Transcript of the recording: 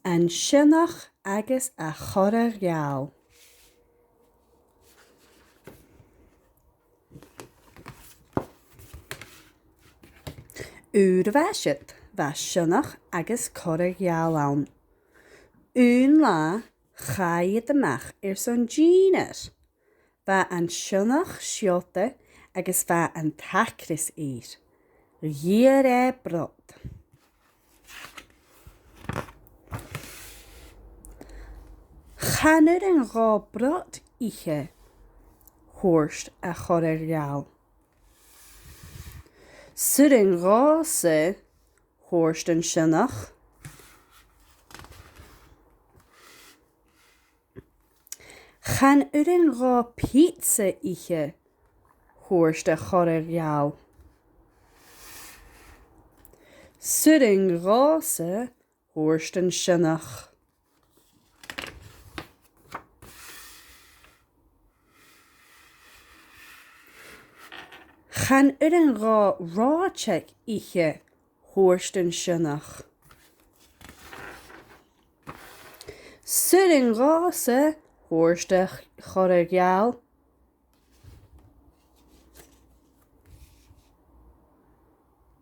an Sionnach agus a chorra-gheal. Úr bheisiid bhe Sionnach agus chorra-gheal ann. Ún lá chaiad amach son díanaar. Bhe an Sionnach seolta agus bhe an tacras ír. Gheal brod. Chanar an gá brod ihe, thuairt a chorra-gheal. Suir an ghása, thuairt an Sionnach. Chan an gá pizza ihe, thuairt a chorra-gheal. Suir an ghása, thuairt an Sionnach. Chan an gá ráiteach ihe, thuairt an Sionnach. Suir an ghása, thuairt a chorra-gheal.